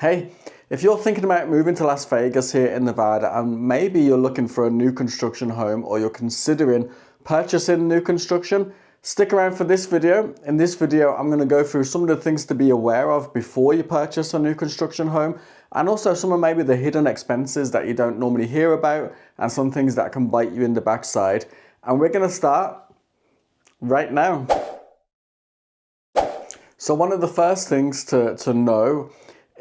Hey, if you're thinking about moving to Las Vegas here in Nevada and maybe you're looking for a new construction home or you're considering purchasing new construction, stick around for this video. In this video, I'm going to go through some of the things to be aware of before you purchase a new construction home, and also some of maybe the hidden expenses that you don't normally hear about and some things that can bite you in the backside. And we're going to start right now. So one of the first things to know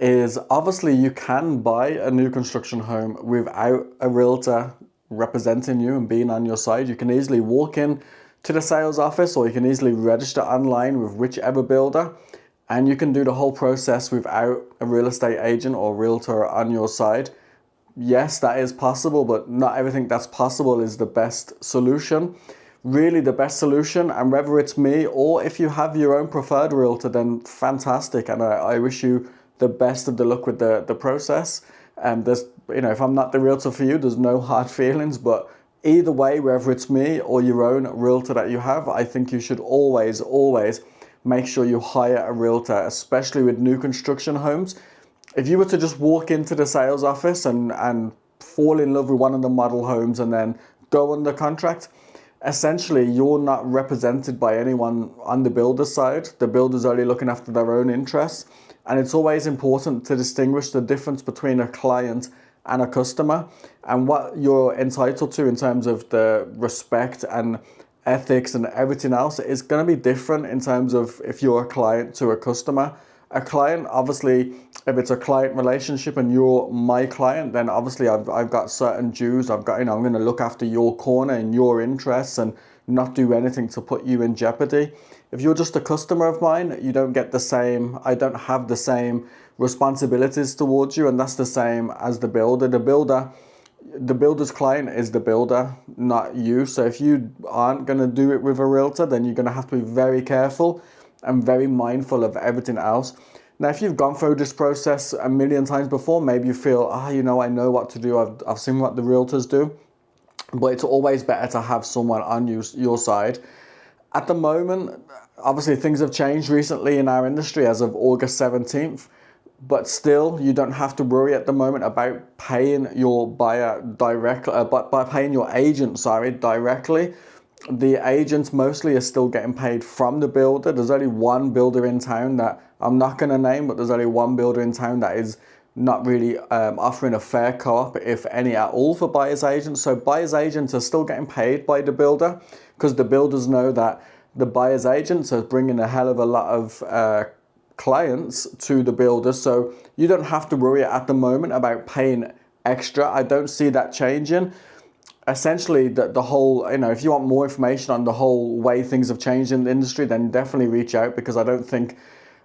is obviously you can buy a new construction home without a realtor representing you and being on your side. You can easily walk in to the sales office, or you can easily register online with whichever builder, and you can do the whole process without a real estate agent or realtor on your side. Yes, that is possible, but not everything that's possible is the best solution. Really the best solution, and whether it's me or if you have your own preferred realtor, then fantastic, and I wish you the best of the luck with the process. There's, if I'm not the realtor for you, there's no hard feelings, but either way, whether it's me or your own realtor that you have, I think you should always make sure you hire a realtor, especially with new construction homes. If you were to just walk into the sales office and fall in love with one of the model homes and then go under contract, essentially you're not represented by anyone on the builder's side. The builder's only looking after their own interests. And it's always important to distinguish the difference between a client and a customer, and what you're entitled to in terms of the respect and ethics and everything else is going to be different in terms of if you're a client to a customer. A client, obviously, if it's a client relationship and you're my client, then obviously I've got certain dues. I'm going to look after your corner and your interests and not do anything to put you in jeopardy. If you're just a customer of mine, you don't get the same, I don't have the same responsibilities towards you, and that's the same as the builder. The builder's client is the builder, not you. So if you aren't going to do it with a realtor, then you're going to have to be very careful and very mindful of everything else. Now, if you've gone through this process a million times before, maybe you feel, I know what to do. I've seen what the realtors do. But it's always better to have someone on your side. At the moment, obviously things have changed recently in our industry as of August 17th, but still you don't have to worry at the moment about paying your buyer directly, by paying your agent, directly. The agents mostly are still getting paid from the builder. There's only one builder in town that I'm not going to name, but there's only one builder in town that is not really offering a fair co-op, if any at all, for buyer's agents. So buyer's agents are still getting paid by the builder because the builders know that the buyer's agents are bringing a hell of a lot of clients to the builders. So you don't have to worry at the moment about paying extra. I don't see that changing. Essentially, the whole, if you want more information on the whole way things have changed in the industry, then definitely reach out, because I don't think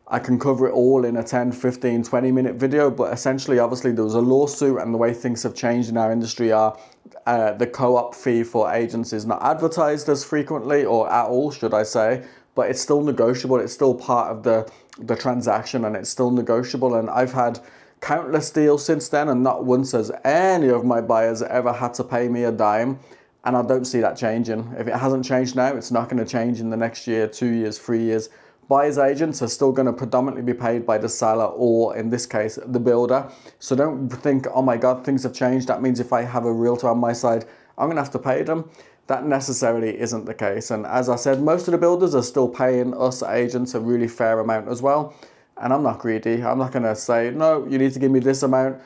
I can cover it all in a 10, 15, 20-minute video. But essentially, obviously, there was a lawsuit, and the way things have changed in our industry are the co-op fee for agents is not advertised as frequently, or at all, should I say, but it's still negotiable. It's still part of the transaction, and it's still negotiable. And I've had countless deals since then, and not once has any of my buyers ever had to pay me a dime. And I don't see that changing. If it hasn't changed now, it's not going to change in the next year, 2 years, 3 years. Buyer's agents are still going to predominantly be paid by the seller, or in this case, the builder. So don't think, oh my God, things have changed. That means if I have a realtor on my side, I'm going to have to pay them. That necessarily isn't the case. And as I said, most of the builders are still paying us agents a really fair amount as well. And I'm not greedy. I'm not going to say, no, you need to give me this amount.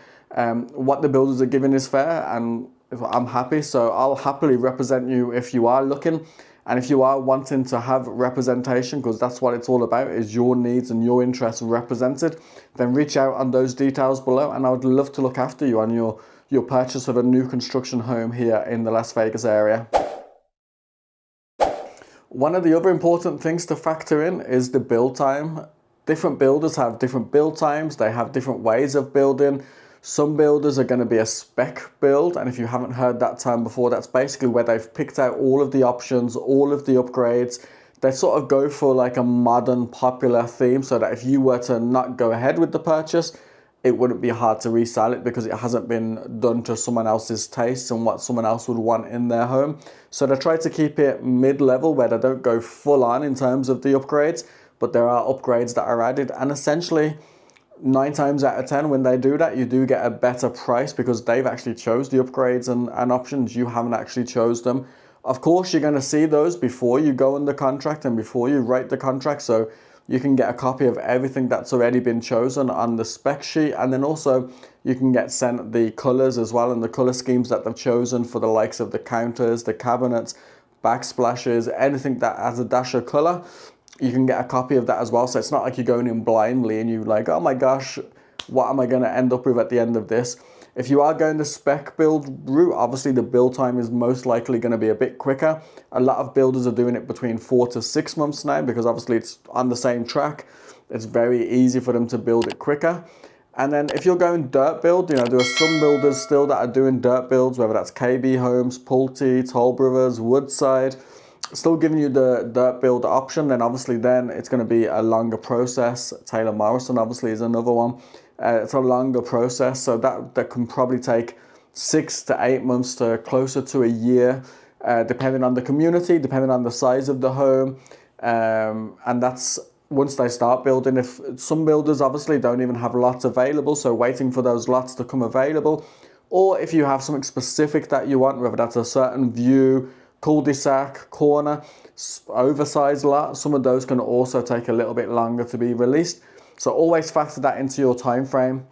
What the builders are giving is fair, and I'm happy. So I'll happily represent you if you are looking. And if you are wanting to have representation, because that's what it's all about, is your needs and your interests represented, then reach out on those details below, and I would love to look after you on your purchase of a new construction home here in the Las Vegas area. One of the other important things to factor in is the build time. Different builders have different build times. They have different ways of building. Some builders are going to be a spec build, and if you haven't heard that term before, that's basically where they've picked out all of the options, all of the upgrades. They sort of go for like a modern, popular theme, so that if you were to not go ahead with the purchase, it wouldn't be hard to resell it, because it hasn't been done to someone else's taste and what someone else would want in their home. So they try to keep it mid-level, where they don't go full on in terms of the upgrades, but there are upgrades that are added. And essentially, 9 times out of 10 when they do that, you do get a better price because they've actually chose the upgrades and options. You haven't actually chose them. Of course, you're going to see those before you go on the contract and before you write the contract, so you can get a copy of everything that's already been chosen on the spec sheet, and then also you can get sent the colors as well and the color schemes that they've chosen for the likes of the counters, the cabinets, backsplashes, anything that has a dash of color. You can get a copy of that as well, so it's not like you're going in blindly and you're like, oh my gosh, what am I going to end up with at the end of this? If you are going the spec build route, obviously the build time is most likely going to be a bit quicker. A lot of builders are doing it between 4 to 6 months now because obviously it's on the same track. It's very easy for them to build it quicker. And then if you're going dirt build, you know, there are some builders still that are doing dirt builds, whether that's KB Homes, Pulte, Toll Brothers, Woodside, still giving you the dirt build option. Then obviously then it's going to be a longer process. Taylor Morrison obviously is another one. It's a longer process, so that can probably take 6 to 8 months to closer to a year, depending on the community, depending on the size of the home, and that's once they start building. If some builders obviously don't even have lots available, so waiting for those lots to come available, or if you have something specific that you want, whether that's a certain view, cul-de-sac, corner, oversized lot, some of those can also take a little bit longer to be released. So always factor that into your time frame,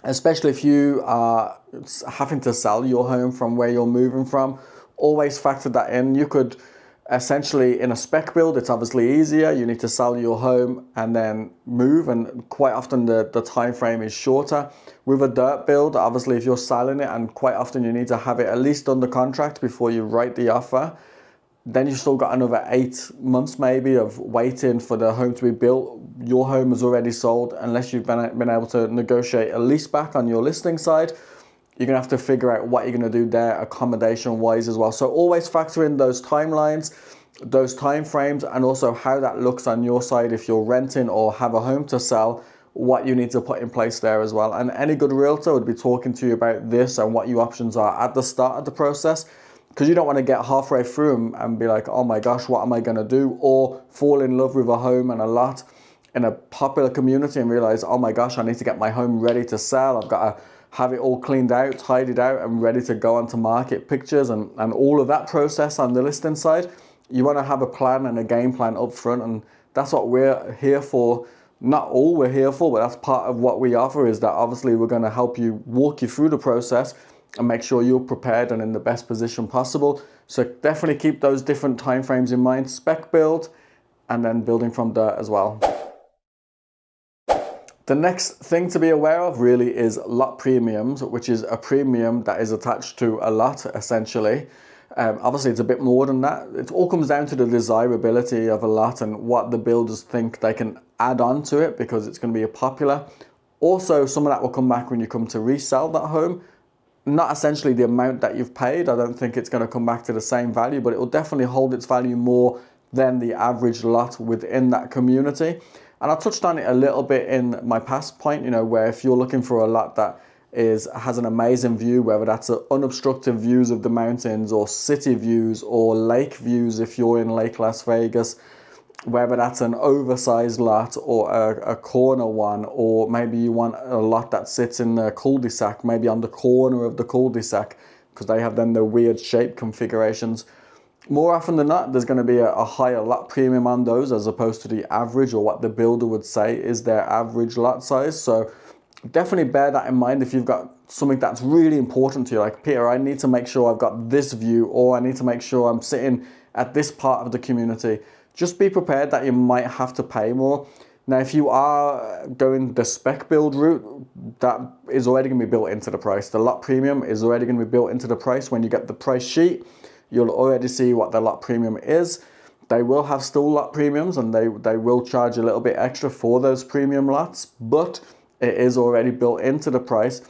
especially if you are having to sell your home from where you're moving from. Always factor that in. You could essentially, in a spec build, it's obviously easier. You need to sell your home and then move, and quite often the time frame is shorter. With a dirt build, obviously if you're selling it, and quite often you need to have it at least under contract before you write the offer, then you've still got another 8 months maybe of waiting for the home to be built. Your home is already sold. Unless you've been able to negotiate a lease back on your listing side, you're going to have to figure out what you're going to do there accommodation wise as well. So always factor in those timelines, those time frames, and also how that looks on your side if you're renting or have a home to sell, what you need to put in place there as well. And any good realtor would be talking to you about this and what your options are at the start of the process, because you don't want to get halfway through and be like, oh my gosh, what am I going to do? Or fall in love with a home and a lot in a popular community and realize, oh my gosh, I need to get my home ready to sell. I've got to have it all cleaned out, tidied out, and ready to go onto market pictures and all of that process on the listing side. You want to have a plan and a game plan up front, and that's what we're here for. Not all we're here for, but that's part of what we offer, is that obviously we're going to help you, walk you through the process and make sure you're prepared and in the best position possible. So definitely keep those different time frames in mind: spec build and then building from dirt as well. The next thing to be aware of really is lot premiums, which is a premium that is attached to a lot essentially. Obviously it's a bit more than that. It all comes down to the desirability of a lot and what the builders think they can add on to it, because it's going to be a popular. Also, some of that will come back when you come to resell that home. Not essentially the amount that you've paid. I don't think it's going to come back to the same value, but it will definitely hold its value more than the average lot within that community. And I touched on it a little bit in my past point, you know, where if you're looking for a lot that has an amazing view, whether that's unobstructed views of the mountains or city views or lake views if you're in Lake Las Vegas, whether that's an oversized lot or a corner one, or maybe you want a lot that sits in the cul-de-sac, maybe on the corner of the cul-de-sac, because they have then the weird shape configurations. More often than not, there's going to be a higher lot premium on those as opposed to the average, or what the builder would say is their average lot size. So definitely bear that in mind if you've got something that's really important to you. Like, Peter, I need to make sure I've got this view, or I need to make sure I'm sitting at this part of the community. Just be prepared that you might have to pay more. Now, if you are going the spec build route, that is already going to be built into the price. The lot premium is already going to be built into the price. When you get the price sheet, you'll already see what the lot premium is. They will have still lot premiums, and they will charge a little bit extra for those premium lots, but it is already built into the price.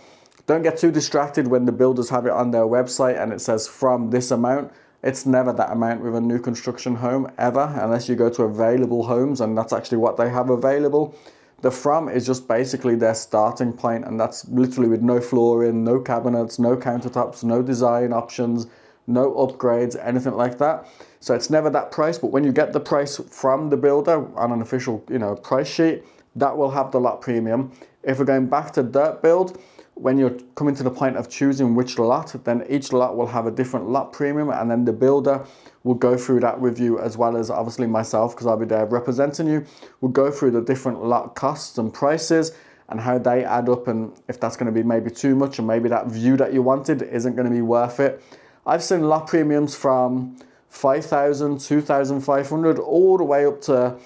Don't get too distracted when the builders have it on their website and it says from this amount. It's never that amount with a new construction home, ever, unless you go to available homes, and that's actually what they have available. The from is just basically their starting point, and that's literally with no flooring, no cabinets, no countertops, no design options, no upgrades, anything like that. So it's never that price, but when you get the price from the builder on an official, price sheet, that will have the lot premium. If we're going back to dirt build, when you're coming to the point of choosing which lot, then each lot will have a different lot premium, and then the builder will go through that with you, as well as obviously myself, because I'll be there representing you. We'll go through the different lot costs and prices and how they add up, and if that's going to be maybe too much, and maybe that view that you wanted isn't going to be worth it. I've seen lot premiums from 5,000, 2,500, all the way up to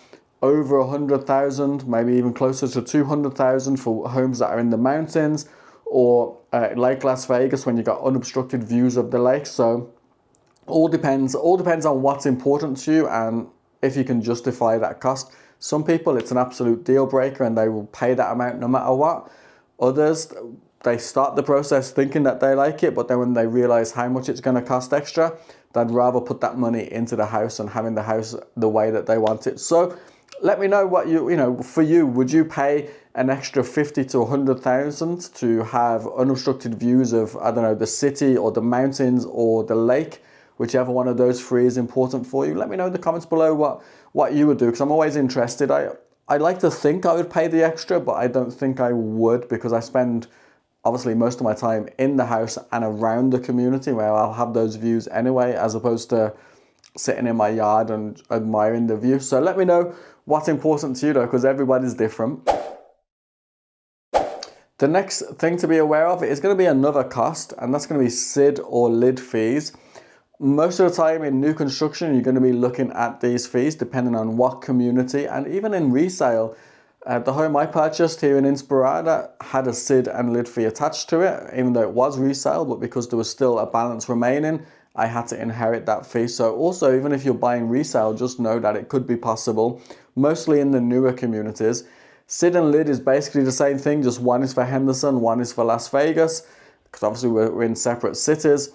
over 100,000, maybe even closer to 200,000 for homes that are in the mountains, or Lake Las Vegas when you got unobstructed views of the lake. So all depends on what's important to you and if you can justify that cost. Some people, it's an absolute deal breaker and they will pay that amount no matter what. Others, they start the process thinking that they like it, but then when they realize how much it's going to cost extra, they'd rather put that money into the house and having the house the way that they want it. So let me know what for you, would you pay an extra 50 to 100,000 to have unobstructed views of, I don't know, the city or the mountains or the lake? Whichever one of those three is important for you. Let me know in the comments below what you would do, because I'm always interested. I like to think I would pay the extra, but I don't think I would, because I spend obviously most of my time in the house and around the community where I'll have those views anyway, as opposed to sitting in my yard and admiring the view. So let me know what's important to you though, because everybody's different. The next thing to be aware of is going to be another cost, and that's going to be SID or lid fees. Most of the time in new construction, you're going to be looking at these fees depending on what community, and even in resale. The home I purchased here in Inspirada had a SID and lid fee attached to it, even though it was resale, but because there was still a balance remaining, I had to inherit that fee. So also, even if you're buying resale, just know that it could be possible, mostly in the newer communities. SID and lid is basically the same thing, just one is for Henderson, one is for Las Vegas, because obviously we're in separate cities.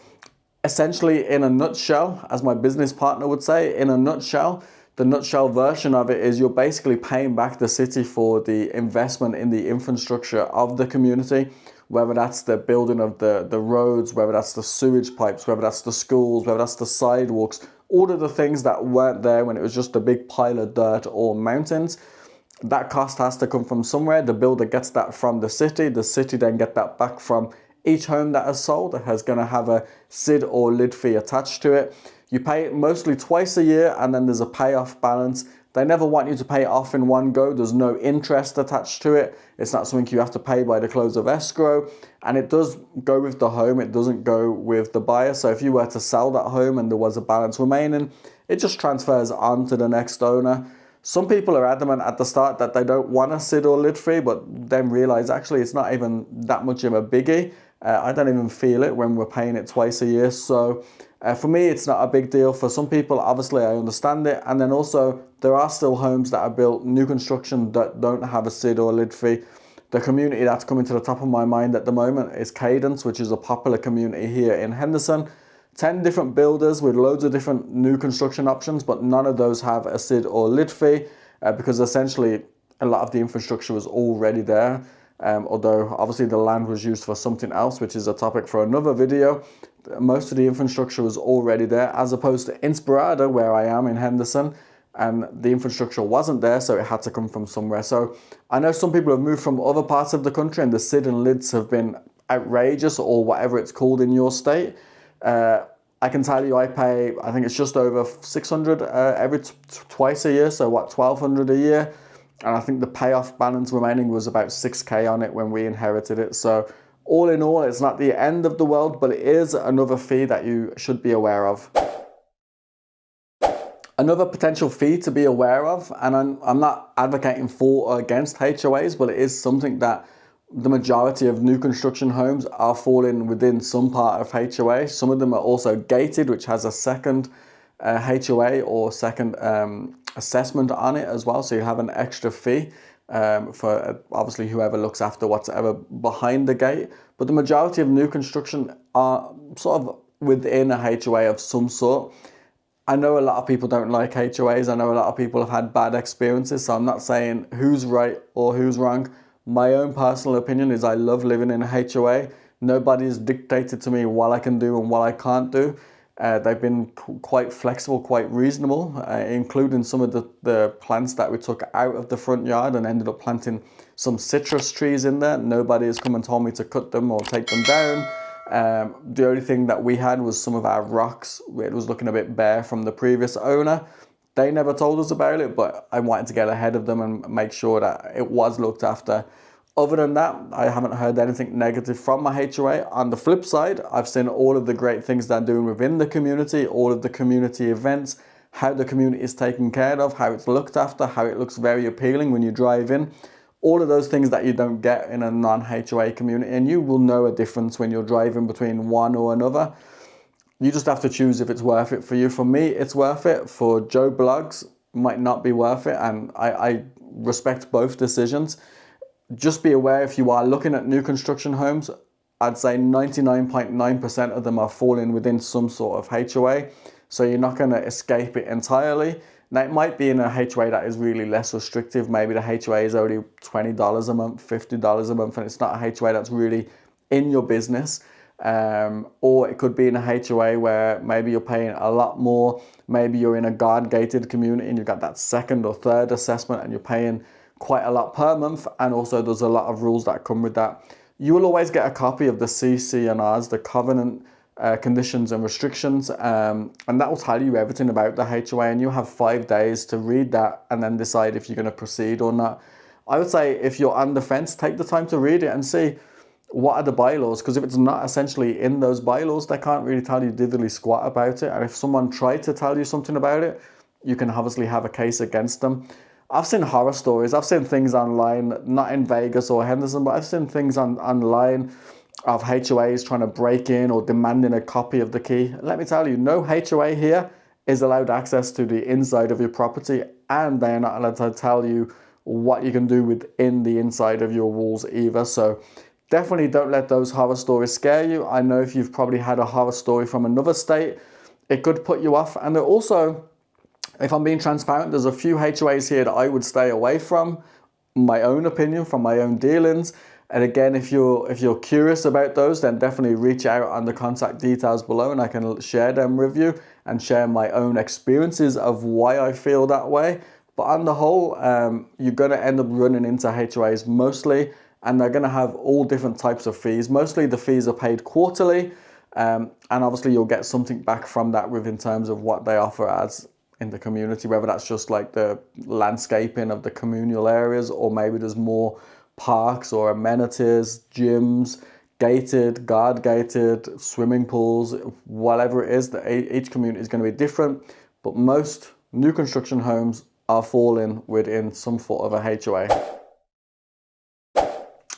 Essentially, in a nutshell, as my business partner would say, in a nutshell, the nutshell version of it is you're basically paying back the city for the investment in the infrastructure of the community, whether that's the building of the roads, whether that's the sewage pipes, whether that's the schools, whether that's the sidewalks, all of the things that weren't there when it was just a big pile of dirt or mountains. That cost has to come from somewhere. The builder gets that from the city then get that back from each home that is sold. It is going to have a SID or lid fee attached to it. You pay it mostly twice a year, and then there's a payoff balance. They never want you to pay it off in one go. There's no interest attached to it. It's not something you have to pay by the close of escrow, and it does go with the home. It doesn't go with the buyer. So if you were to sell that home and there was a balance remaining, it just transfers on to the next owner. Some people are adamant at the start that they don't want a SID or lid fee, but then realize actually it's not even that much of a biggie. I don't even feel it when we're paying it twice a year. So for me, it's not a big deal. For some people, obviously, I understand it. And then also, there are still homes that are built, new construction, that don't have a SID or lid fee. The community that's coming to the top of my mind at the moment is Cadence, which is a popular community here in Henderson. 10 different builders with loads of different new construction options, but none of those have a SID or lid fee because essentially a lot of the infrastructure was already there. Although obviously the land was used for something else, which is a topic for another video. Most of the infrastructure was already there, as opposed to Inspirada, where I am in Henderson, and the infrastructure wasn't there, so it had to come from somewhere. So I know some people have moved from other parts of the country and the SID and lids have been outrageous, or whatever it's called in your state. I can tell you I pay, I think it's just over 600 twice a year, so what, 1,200 a year? And I think the payoff balance remaining was about 6K on it when we inherited it. So all in all, it's not the end of the world, but it is another fee that you should be aware of. Another potential fee to be aware of, and I'm not advocating for or against HOAs, but it is something that the majority of new construction homes are falling within some part of HOA. Some of them are also gated, which has a second HOA or second assessment on it as well. So you have an extra fee for obviously whoever looks after whatever behind the gate. But the majority of new construction are sort of within a HOA of some sort. I know a lot of people don't like HOAs. I know a lot of people have had bad experiences. So I'm not saying who's right or who's wrong. My own personal opinion is I love living in a HOA. Nobody has dictated to me what I can do and what I can't do. They've been quite flexible, quite reasonable, including some of the plants that we took out of the front yard and ended up planting some citrus trees in there. Nobody has come and told me to cut them or take them down. The only thing that we had was some of our rocks. It was looking a bit bare from the previous owner. They never told us about it, but I wanted to get ahead of them and make sure that it was looked after. Other than that, I haven't heard anything negative from my HOA. On the flip side, I've seen all of the great things they're doing within the community, all of the community events, how the community is taken care of, how it's looked after, how it looks very appealing when you drive in. All of those things that you don't get in a non-HOA community, and you will know a difference when you're driving between one or another. You just have to choose if it's worth it for you. For me, it's worth it. For Joe Bloggs, might not be worth it, and I respect both decisions. Just be aware, if you are looking at new construction homes, I'd say 99.9% of them are falling within some sort of HOA, so you're not going to escape it entirely. Now, it might be in a HOA that is really less restrictive. Maybe the HOA is only $20 a month, $50 a month, and it's not a HOA that's really in your business. Or it could be in a HOA where maybe you're paying a lot more. Maybe you're in a guard-gated community and you've got that second or third assessment and you're paying quite a lot per month, and also there's a lot of rules that come with that. You will always get a copy of the CC&Rs, the covenant conditions and restrictions, and that will tell you everything about the HOA, and you have 5 days to read that and then decide if you're going to proceed or not. I would say if you're on the fence, take the time to read it and see what are the bylaws, because if it's not essentially in those bylaws, they can't really tell you diddly squat about it, and if someone tried to tell you something about it, you can obviously have a case against them. I've seen horror stories. I've seen things online, not in Vegas or Henderson, but I've seen things online of HOAs trying to break in or demanding a copy of the key. Let me tell you, no HOA here is allowed access to the inside of your property, and they are not allowed to tell you what you can do within the inside of your walls either. So definitely don't let those horror stories scare you. I know if you've probably had a horror story from another state, it could put you off. And also, if I'm being transparent, there's a few HOAs here that I would stay away from, my own opinion, from my own dealings. And again, if you're curious about those, then definitely reach out on the contact details below and I can share them with you and share my own experiences of why I feel that way. But on the whole, you're going to end up running into HOAs mostly, and they're going to have all different types of fees. Mostly the fees are paid quarterly, and obviously you'll get something back from that in terms of what they offer as in the community, whether that's just like the landscaping of the communal areas, or maybe there's more parks or amenities, gyms, gated, guard gated, swimming pools, whatever it is. Each community is going to be different, but most new construction homes are falling within some sort of a HOA.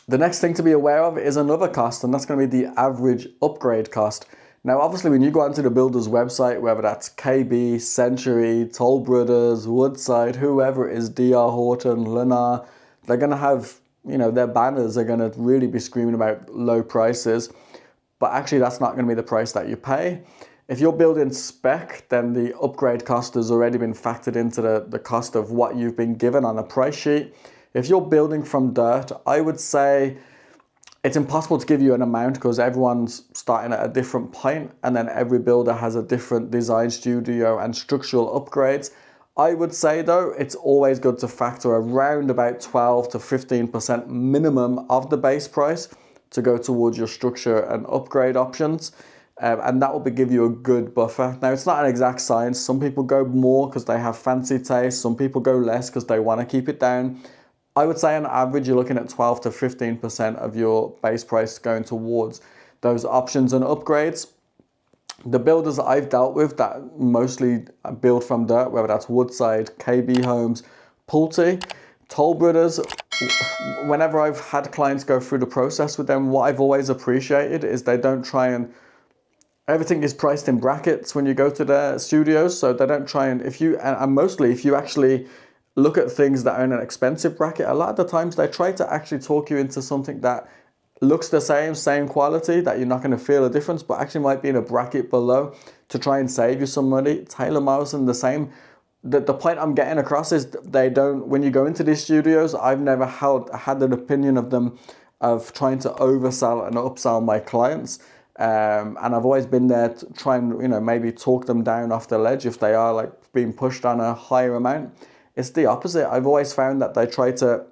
The next thing to be aware of is another cost, and that's going to be the average upgrade cost. Now, obviously, when you go onto the builder's website, whether that's KB, Century, Toll Brothers, Woodside, whoever it is, DR Horton, Lennar, they're going to have, their banners are going to really be screaming about low prices, but actually that's not going to be the price that you pay. If you're building spec, then the upgrade cost has already been factored into the cost of what you've been given on a price sheet. If you're building from dirt, I would say it's impossible to give you an amount because everyone's starting at a different point, and then every builder has a different design studio and structural upgrades. I would say though, it's always good to factor around about 12 to 15% minimum of the base price to go towards your structure and upgrade options. And that will give you a good buffer. Now, it's not an exact science. Some people go more because they have fancy taste. Some people go less because they want to keep it down. I would say on average, you're looking at 12 to 15% of your base price going towards those options and upgrades. The builders that I've dealt with that mostly build from dirt, whether that's Woodside, KB Homes, Pulte, Toll Brothers, whenever I've had clients go through the process with them, what I've always appreciated is they don't try and, everything is priced in brackets when you go to their studios, so they don't try and, if you actually look at things that are in an expensive bracket, a lot of the times they try to actually talk you into something that looks the same quality, that you're not going to feel a difference, but actually might be in a bracket below to try and save you some money. Taylor Morrison, the same. The point I'm getting across is they don't, when you go into these studios, I've never had an opinion of them of trying to oversell and upsell my clients. And I've always been there to try and, maybe talk them down off the ledge if they are like being pushed on a higher amount. It's the opposite. I've always found that they try to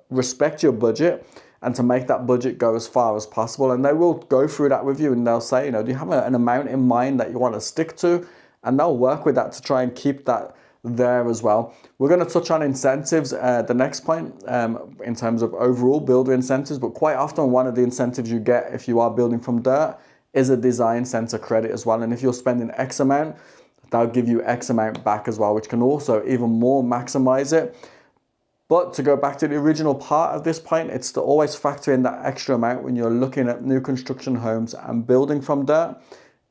respect your budget and to make that budget go as far as possible. And they will go through that with you and they'll say, do you have an amount in mind that you want to stick to? And they'll work with that to try and keep that there as well. We're going to touch on incentives the next point in terms of overall builder incentives, but quite often one of the incentives you get if you are building from dirt is a design center credit as well. And if you're spending X amount, they'll give you X amount back as well, which can also even more maximize it. But to go back to the original part of this point, it's to always factor in that extra amount when you're looking at new construction homes and building from dirt,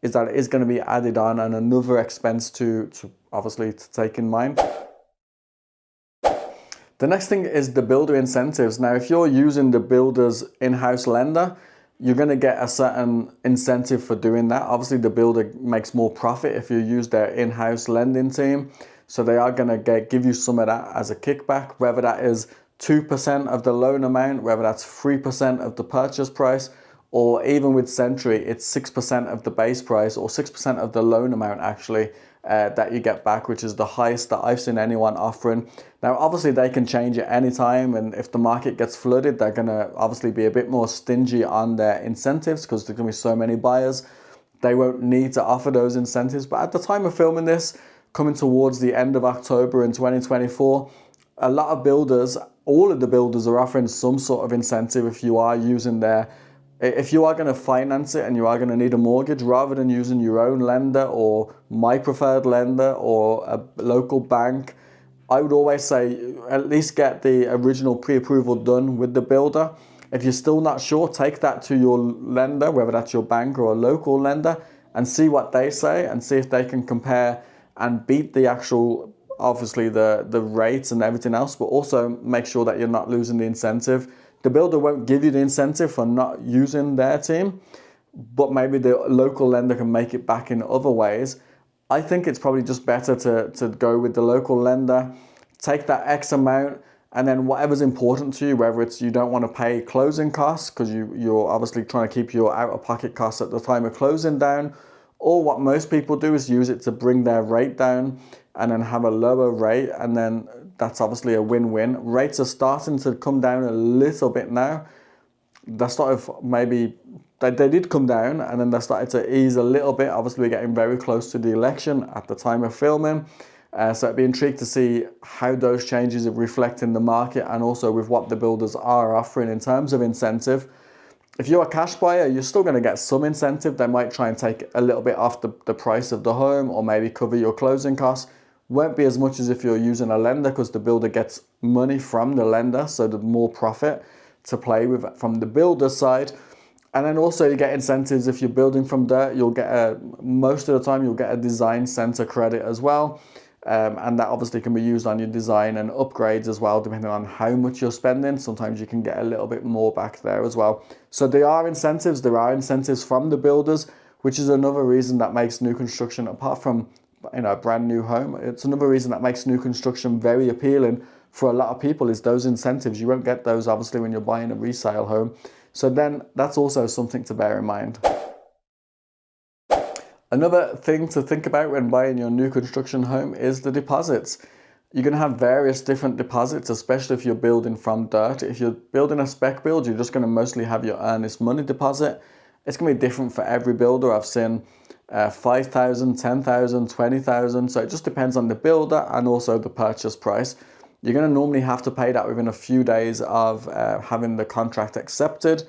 is that it is going to be added on and another expense to obviously to take in mind. The next thing is the builder incentives. Now, if you're using the builder's in-house lender, you're going to get a certain incentive for doing that. Obviously, the builder makes more profit if you use their in-house lending team. So they are going to give you some of that as a kickback, whether that is 2% of the loan amount, whether that's 3% of the purchase price, or even with Century, it's 6% of the base price or 6% of the loan amount actually that you get back, which is the highest that I've seen anyone offering. Now, obviously they can change at any time, and if the market gets flooded, they're going to obviously be a bit more stingy on their incentives because there's going to be so many buyers. They won't need to offer those incentives. But at the time of filming this, coming towards the end of October in 2024, a lot of builders, all of the builders are offering some sort of incentive if you are using their, if you are going to finance it and you are going to need a mortgage, rather than using your own lender or my preferred lender or a local bank, I would always say at least get the original pre-approval done with the builder. If you're still not sure, take that to your lender, whether that's your bank or a local lender, and see what they say and see if they can compare and beat the actual, obviously the rates and everything else, but also make sure that you're not losing the incentive. The builder won't give you the incentive for not using their team, but maybe the local lender can make it back in other ways. I think it's probably just better to go with the local lender, take that X amount, and then whatever's important to you, whether it's you don't want to pay closing costs because you're obviously trying to keep your out-of-pocket costs at the time of closing down, or what most people do is use it to bring their rate down and then have a lower rate, and then that's obviously a win-win. Rates are starting to come down a little bit now. They started maybe, they did come down and then they started to ease a little bit. Obviously, we're getting very close to the election at the time of filming. So I'd be intrigued to see how those changes reflect in the market and also with what the builders are offering in terms of incentive. If you're a cash buyer, you're still going to get some incentive. They might try and take a little bit off the price of the home or maybe cover your closing costs. Won't be as much as if you're using a lender because the builder gets money from the lender, so the more profit to play with from the builder side. And then also you get incentives if you're building from dirt. You'll get most of the time you'll get a design center credit as well. And that obviously can be used on your design and upgrades as well, depending on how much you're spending. Sometimes you can get a little bit more back there as well. So there are incentives from the builders, which is another reason that makes new construction, apart from a brand new home, it's another reason that makes new construction very appealing for a lot of people is those incentives. You won't get those obviously when you're buying a resale home. So then that's also something to bear in mind. Another thing to think about when buying your new construction home is the deposits. You're going to have various different deposits, especially if you're building from dirt. If you're building a spec build, you're just going to mostly have your earnest money deposit. It's going to be different for every builder. I've seen 5,000, 10,000, 20,000. So it just depends on the builder and also the purchase price. You're going to normally have to pay that within a few days of having the contract accepted.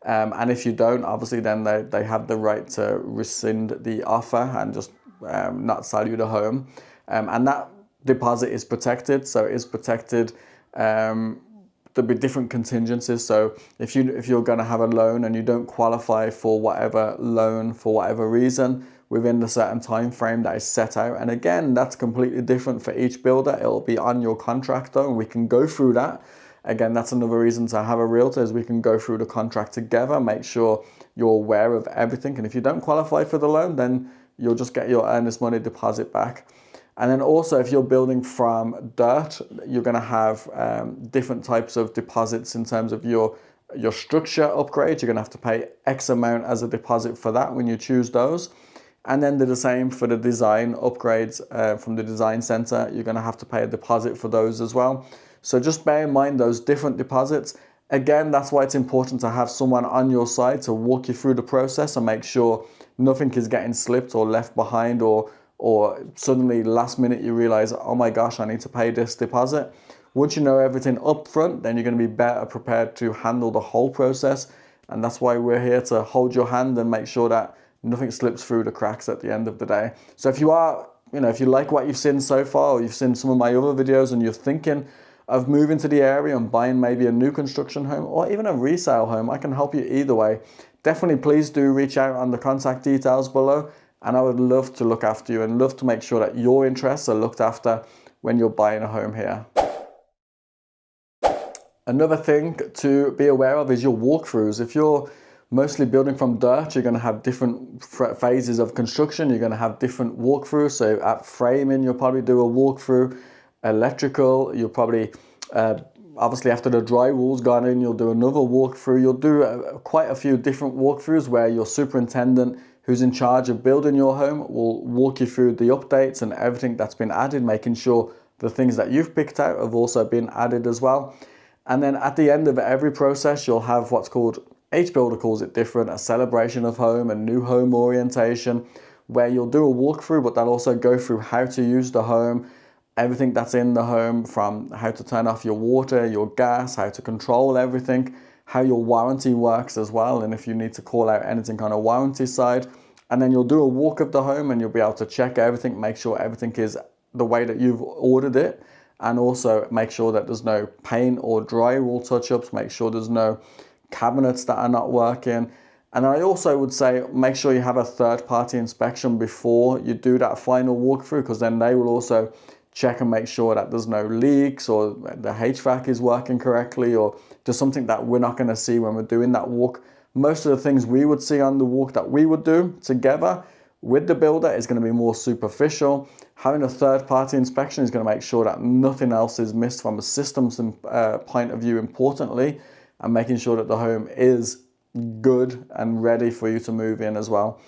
And if you don't, obviously then they have the right to rescind the offer and just not sell you the home. And that deposit is protected. So it is protected. There'll be different contingencies. So if you're going to have a loan and you don't qualify for whatever loan for whatever reason within the certain time frame that is set out, and again, that's completely different for each builder. It'll be on your contract though, and we can go through that. Again, that's another reason to have a realtor, is we can go through the contract together, make sure you're aware of everything. And if you don't qualify for the loan, then you'll just get your earnest money deposit back. And then also, if you're building from dirt, you're going to have different types of deposits in terms of your your structure upgrades, you're going to have to pay X amount as a deposit for that when you choose those. And then the same for the design upgrades from the design center. You're going to have to pay a deposit for those as well. So just bear in mind those different deposits. Again, that's why it's important to have someone on your side to walk you through the process and make sure nothing is getting slipped or left behind, or suddenly last minute you realize, oh my gosh, I need to pay this deposit. Once you know everything up front, then you're going to be better prepared to handle the whole process. And that's why we're here to hold your hand and make sure that nothing slips through the cracks at the end of the day. So if you are, if you like what you've seen so far, or you've seen some of my other videos and you're thinking of moving to the area and buying maybe a new construction home or even a resale home, I can help you either way. Definitely please do reach out on the contact details below, and I would love to look after you and love to make sure that your interests are looked after when you're buying a home here. Another thing to be aware of is your walkthroughs. If you're mostly building from dirt, you're going to have different phases of construction. You're going to have different walkthroughs. So at framing, you'll probably do a walkthrough. Electrical, you'll probably, obviously after the drywall's gone in, you'll do another walkthrough. You'll do quite a few different walkthroughs where your superintendent who's in charge of building your home will walk you through the updates and everything that's been added, making sure the things that you've picked out have also been added as well. And then at the end of every process, you'll have what's called, each builder calls it different, a celebration of home, a new home orientation, where you'll do a walkthrough, but they'll also go through how to use the home, everything that's in the home, from how to turn off your water, your gas, how to control everything, how your warranty works as well, and if you need to call out anything on a warranty side. And then you'll do a walk of the home and you'll be able to check everything, make sure everything is the way that you've ordered it, and also make sure that there's no paint or drywall touch-ups, make sure there's no cabinets that are not working. And I also would say make sure you have a third-party inspection before you do that final walkthrough, because then they will also check and make sure that there's no leaks or the HVAC is working correctly, or just something that we're not going to see when we're doing that walk. Most of the things we would see on the walk that we would do together with the builder is going to be more superficial. Having a third-party inspection is going to make sure that nothing else is missed from a systems point of view, importantly, and making sure that the home is good and ready for you to move in as well.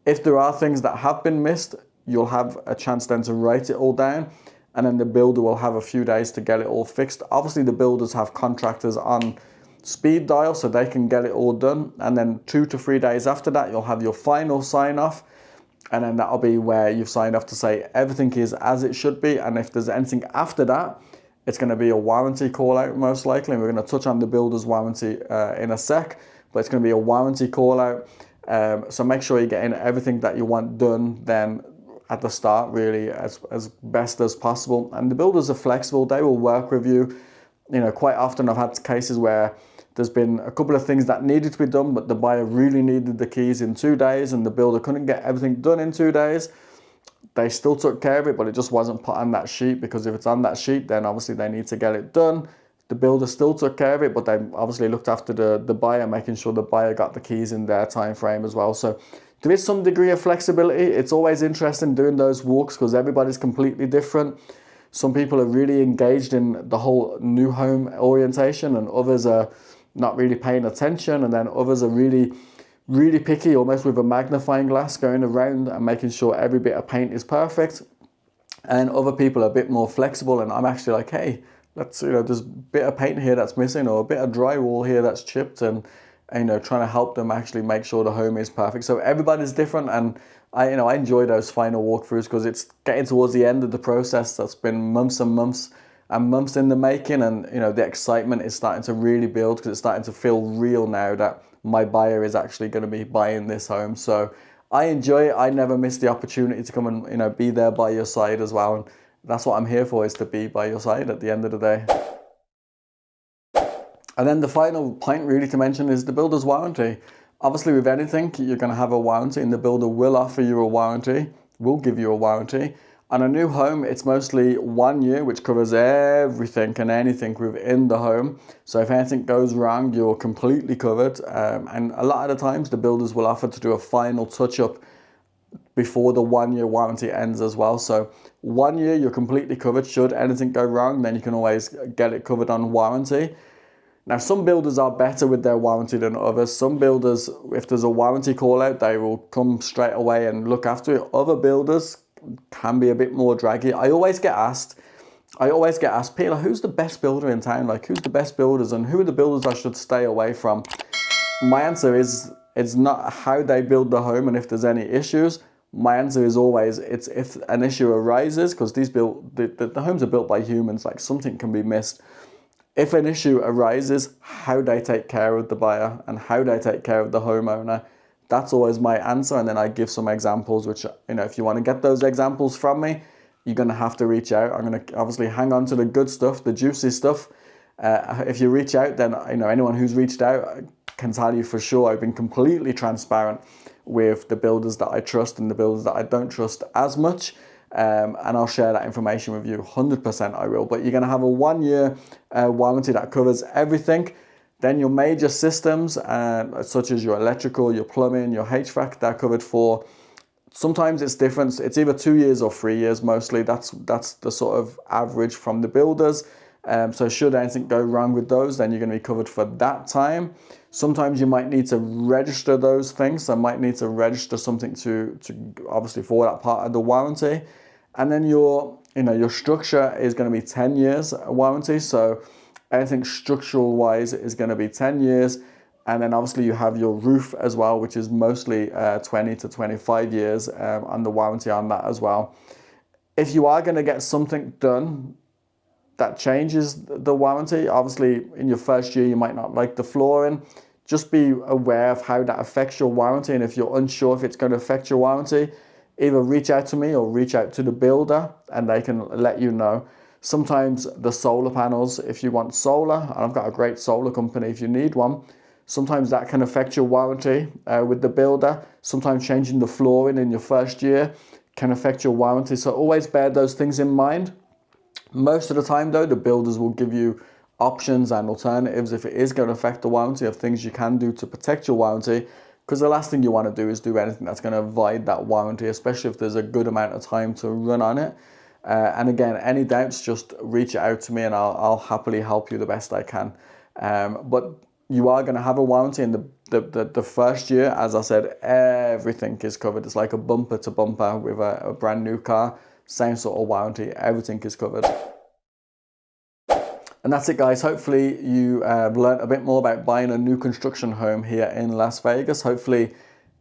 If there are things that have been missed, you'll have a chance then to write it all down, and then the builder will have a few days to get it all fixed. Obviously the builders have contractors on speed dial so they can get it all done, and then 2 to 3 days after that you'll have your final sign off, and then that'll be where you've signed off to say everything is as it should be. And if there's anything after that, it's going to be a warranty call out most likely, and we're going to touch on the builder's warranty in a sec, but it's going to be a warranty call out. So make sure you're getting everything that you want done then at the start, really, as best as possible. And the builders are flexible, they will work with you. Quite often I've had cases where there's been a couple of things that needed to be done, but the buyer really needed the keys in 2 days and the builder couldn't get everything done in 2 days. They still took care of it, but it just wasn't put on that sheet, because if it's on that sheet, then obviously they need to get it done. The builder still took care of it, but they obviously looked after the buyer, making sure the buyer got the keys in their time frame as well. So there is some degree of flexibility. It's always interesting doing those walks because everybody's completely different. Some people are really engaged in the whole new home orientation, and others are not really paying attention, and then others are really, really picky, almost with a magnifying glass, going around and making sure every bit of paint is perfect. And other people are a bit more flexible, and I'm actually like, hey, there's a bit of paint here that's missing, or a bit of drywall here that's chipped, and trying to help them actually make sure the home is perfect. So everybody's different, and I enjoy those final walkthroughs because it's getting towards the end of the process that's been months and months and months in the making, and the excitement is starting to really build because it's starting to feel real now that my buyer is actually going to be buying this home. So I enjoy it. I never miss the opportunity to come and be there by your side as well, and that's what I'm here for, is to be by your side at the end of the day. And then the final point really to mention is the builder's warranty. Obviously with anything, you're going to have a warranty, and the builder will offer you a warranty, will give you a warranty. On a new home, it's mostly 1 year, which covers everything and anything within the home. So if anything goes wrong, you're completely covered. And a lot of the times, the builders will offer to do a final touch-up before the 1 year warranty ends as well. So 1 year, you're completely covered. Should anything go wrong, then you can always get it covered on warranty. Now, some builders are better with their warranty than others. Some builders, if there's a warranty call out, they will come straight away and look after it. Other builders can be a bit more draggy. I always get asked, Peter, who's the best builder in town? Like, who's the best builders and who are the builders I should stay away from? My answer is, it's not how they build the home and if there's any issues. My answer is always, it's if an issue arises, because the homes are built by humans, like something can be missed. If an issue arises, how they take care of the buyer and how they take care of the homeowner, that's always my answer. And then I give some examples, which, if you want to get those examples from me, you're going to have to reach out. I'm going to obviously hang on to the good stuff, the juicy stuff. If you reach out, then, anyone who's reached out can tell you for sure I've been completely transparent with the builders that I trust and the builders that I don't trust as much. And I'll share that information with you, 100% I will. But you're going to have a 1-year warranty that covers everything. Then your major systems, such as your electrical, your plumbing, your HVAC, they're covered for. Sometimes it's different. It's either 2 years or 3 years mostly. That's the sort of average from the builders. So should anything go wrong with those, then you're going to be covered for that time. Sometimes you might need to register those things. So I might need to register something to obviously for that part of the warranty. And then your structure is going to be 10 years warranty. So anything structural wise is going to be 10 years. And then obviously you have your roof as well, which is mostly 20 to 25 years on the warranty on that as well. If you are going to get something done that changes the warranty, obviously in your first year you might not like the flooring. Just be aware of how that affects your warranty, and if you're unsure if it's going to affect your warranty, either reach out to me or reach out to the builder and they can let you know. Sometimes the solar panels, if you want solar, and I've got a great solar company if you need one, sometimes that can affect your warranty with the builder. Sometimes changing the flooring in your first year can affect your warranty. So always bear those things in mind. Most of the time though, the builders will give you options and alternatives if it is going to affect the warranty, of things you can do to protect your warranty, because the last thing you want to do is do anything that's going to void that warranty, especially if there's a good amount of time to run on it. And again, any doubts, just reach out to me and I'll happily help you the best I can. But you are going to have a warranty in the first year. As I said, everything is covered. It's like a bumper to bumper with a brand new car. Same sort of warranty, everything is covered. And that's it, guys. Hopefully you learned a bit more about buying a new construction home here in Las Vegas. Hopefully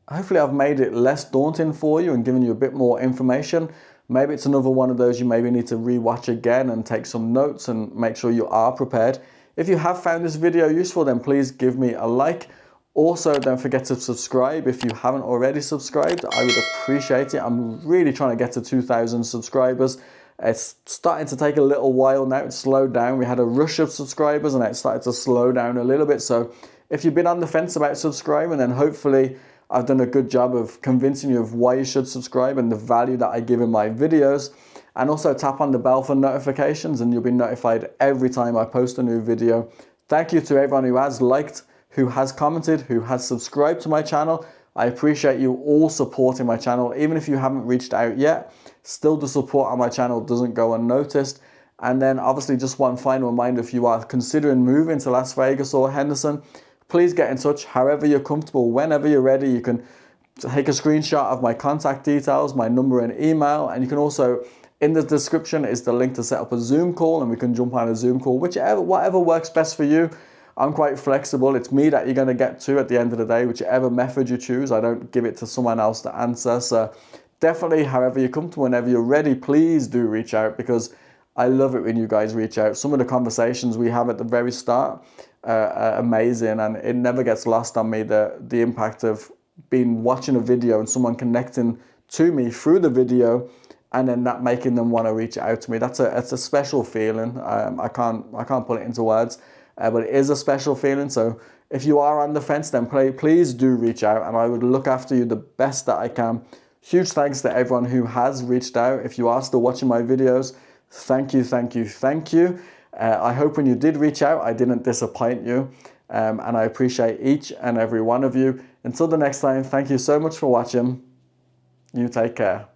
I've made it less daunting for you and given you a bit more information. Maybe it's another one of those you maybe need to rewatch again and take some notes and make sure you are prepared. If you have found this video useful, then please give me a like. Also, don't forget to subscribe if you haven't already subscribed. I would appreciate it. I'm really trying to get to 2,000 subscribers. It's starting to take a little while now. It's slowed down. We had a rush of subscribers and it started to slow down a little bit. So if you've been on the fence about subscribing, then hopefully I've done a good job of convincing you of why you should subscribe and the value that I give in my videos. And also tap on the bell for notifications and you'll be notified every time I post a new video. Thank you to everyone who has liked, who has commented, who has subscribed to my channel. I appreciate you all supporting my channel. Even if you haven't reached out yet, still the support on my channel doesn't go unnoticed. And then obviously just one final reminder, if you are considering moving to Las Vegas or Henderson, please get in touch however you're comfortable. Whenever you're ready, you can take a screenshot of my contact details, my number and email, and you can also, in the description is the link to set up a Zoom call and we can jump on a Zoom call, whatever works best for you. I'm quite flexible. It's me that you're going to get to at the end of the day, whichever method you choose. I don't give it to someone else to answer. So definitely, however you're comfortable, whenever you're ready, please do reach out, because I love it when you guys reach out. Some of the conversations we have at the very start are amazing, and it never gets lost on me, the impact of watching a video and someone connecting to me through the video and then that making them want to reach out to me. It's a special feeling. I can't put it into words. But it is a special feeling. So if you are on the fence, then please do reach out and I would look after you the best that I can. Huge thanks to everyone who has reached out. If you are still watching my videos, thank you, thank you, thank you. I hope when you did reach out, I didn't disappoint you. And I appreciate each and every one of you. Until the next time, thank you so much for watching. You take care.